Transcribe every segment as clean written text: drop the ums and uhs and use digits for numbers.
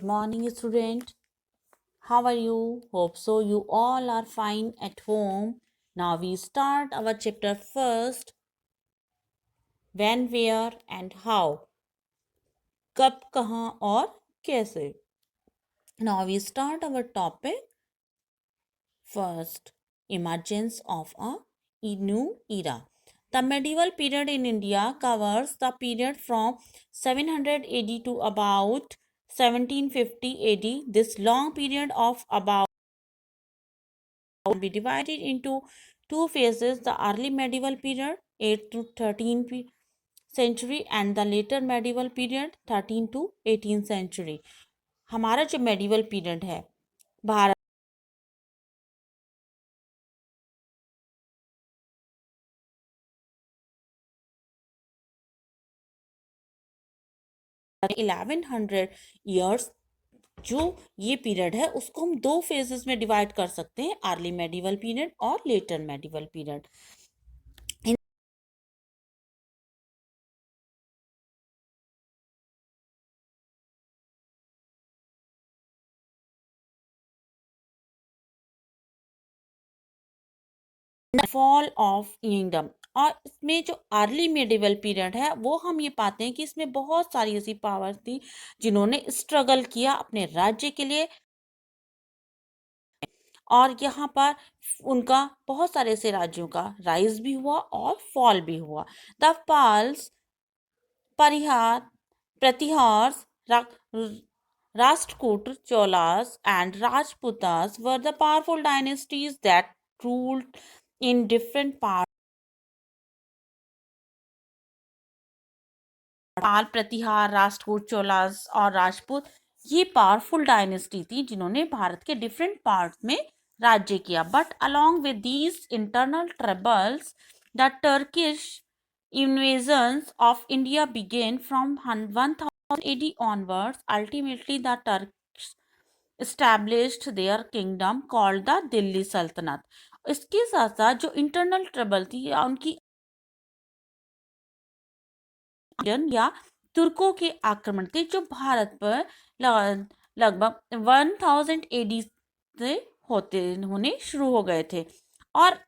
Morning, student. How are you? Hope so. You all are fine at home. Now we start our chapter first. When, where, and how. कब, कहाँ और कैसे. Now we start our topic first. Emergence of a new era. The medieval period in India covers the period from 700 AD to about 1750 AD. This long period of about can be divided into two phases: the early medieval period 8 to 13th century and the later medieval period 13 to 18th century. हमारा जो medieval period है Bharat 1100 years, जो ये period है उसको हम दो phases में डिवाइड कर सकते हैं: अर्ली मेडिवल पीरियड और later medieval period. Fall of kingdom. और इसमें जो अर्ली मेडिवल पीरियड है वो हम ये पाते हैं कि इसमें बहुत सारी ऐसी पावर थी जिन्होंने स्ट्रगल किया अपने राज्य के लिए, और यहाँ पर उनका बहुत सारे ऐसे राज्यों का राइज भी हुआ और फॉल भी हुआ. The Palas, Parihar, Pratiharas, Rashtrakuta, Cholas, and Rajputas were the powerful dynasties that ruled in different parts. पाल, प्रतिहार, राष्ट्रकूट, चोलास और राजपूत ये पावरफुल डायनेस्टी थी जिन्होंने भारत के डिफरेंट पार्ट्स में राज्य किया. But along with these internal troubles the Turkish invasions of India began from 1000 AD onwards. Ultimately, the Turks established their kingdom called the Delhi Sultanate. इसके साथ साथ जो इंटरनल ट्रबल थी या उनकी या तुर्कों के आक्रमण थे जो भारत पर लगभग 1000 AD से होने शुरू हो गए थे और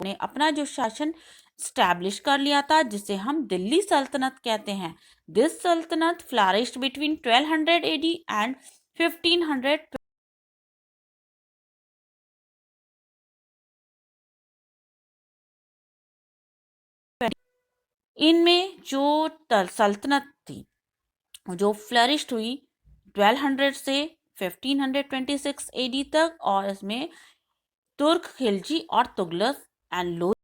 ने अपना जो शासन स्टैब्लिश कर लिया था जिसे हम दिल्ली सल्तनत कहते हैं. दिस सल्तनत फ्लरिश्ड बिटवीन 1200 AD एंड 1500. इनमें जो सल्तनत थी जो फ्लरिश्ड हुई 1200 से 1526 AD तक, और इसमें तुर्क, खिलजी और तुगलक एंड लोधी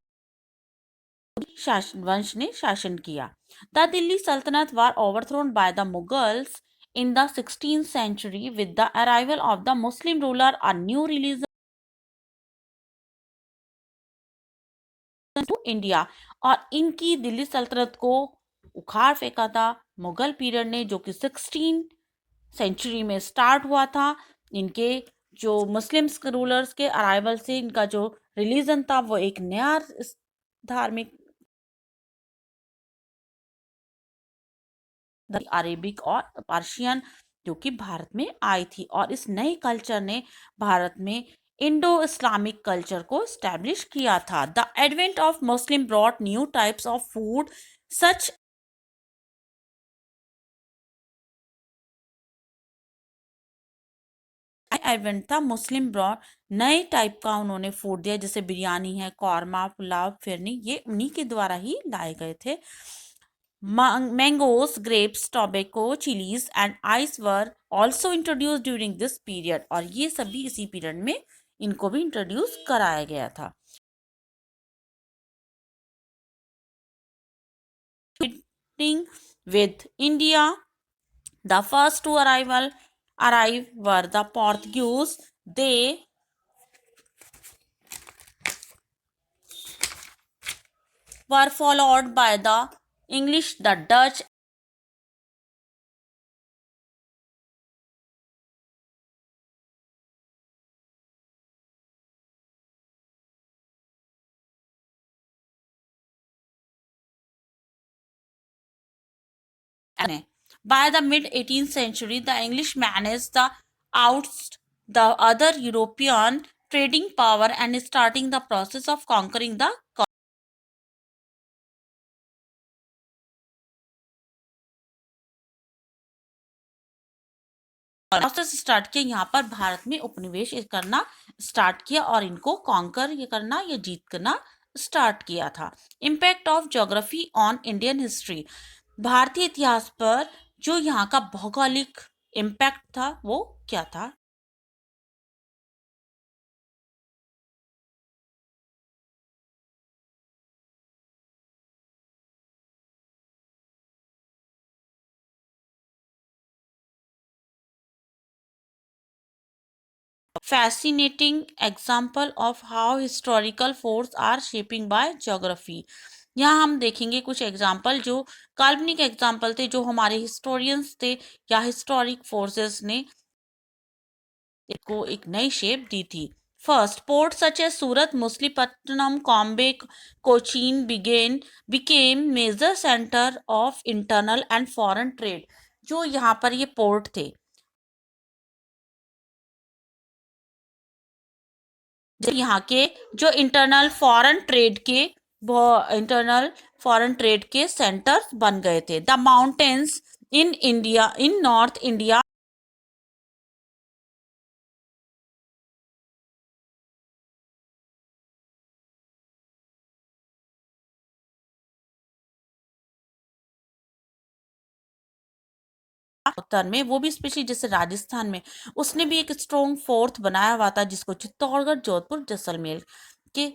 वंश ने शासन किया. The Delhi sultanate were overthrown by the Mughals in the 16th century with the arrival of the Muslim ruler. A new religion to India. और इनकी दिल्ली सल्तनत को उखाड़ फेंका था मुगल पीरियड ने, जो कि 16 सेंचुरी में स्टार्ट हुआ था. इनके जो मुस्लिम रूलर्स के अराइवल से इनका जो रिलीजन था वो एक नया धार्मिक अरेबिक और पर्शियन जो कि भारत में आई थी, और इस नए कल्चर ने भारत में इंडो इस्लामिक कल्चर को स्टैब्लिश किया था. The advent of Muslim brought new types of food such advent था मुस्लिम ब्रॉड नए टाइप का उन्होंने फूड दिया, जैसे बिरयानी है, कौरमा, पुलाव, फिरनी, ये उन्हीं के द्वारा ही लाए गए थे. Mangoes, grapes, tobacco, chilies and ice were also introduced during this period. और ये सभी इसी पीरियड में इनको भी इंट्रोड्यूस कराया गया था. With India, the first to arrive were the Portuguese. They were followed by the English, the Dutch By the mid 18th century, the English managed to oust the other European trading power and starting the process of conquering the process start किया। यहाँ पर भारत में उपनिवेश करना start किया और इनको conquer ये करना या जीत करना स्टार्ट किया था। Impact of geography on Indian history, भारतीय इतिहास पर जो यहाँ का भौगोलिक इम्पैक्ट था वो क्या था? Fascinating example of how historical force are shaping by geography। यहाँ हम देखेंगे कुछ एग्जाम्पल जो काल्पनिक एग्जाम्पल थे जो हमारे हिस्टोरियंस थे या हिस्टोरिक फोर्सेस ने इसको एक नई शेप दी थी। First, port such as Surat, Masulipatnam, Cambay, Cochin became major centre of internal and foreign trade. जो यहाँ पर ये पोर्ट थे, यहाँ के जो इंटरनल फॉरेन ट्रेड के सेंटर्स बन गए थे। The mountains in India, in north India उत्तर में, वो भी स्पेशली जैसे राजस्थान में, उसने भी एक स्ट्रॉन्ग फोर्ट बनाया हुआ था जिसको चित्तौड़गढ़, जोधपुर, जैसलमेर के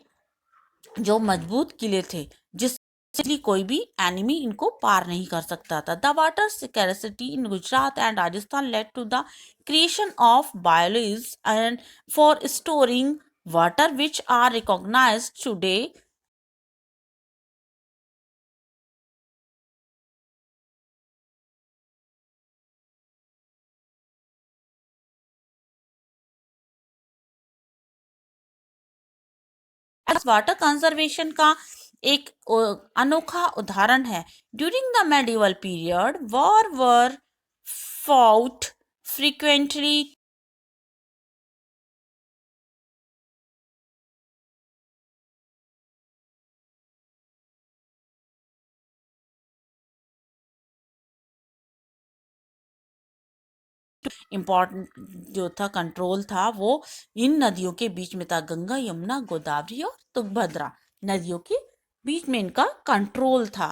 जो मजबूत किले थे जिससे कोई भी एनिमी इनको पार नहीं कर सकता था। The water scarcity in Gujarat and Rajasthan led to the creation of baolis and for storing water which are recognised today. Water conservation का एक अनोखा उदाहरण है। During the medieval period war were fought frequently important जो था कंट्रोल था वो इन नदियों के बीच में था। गंगा, यमुना, गोदावरी और तुंगभद्रा नदियों के बीच में इनका कंट्रोल था।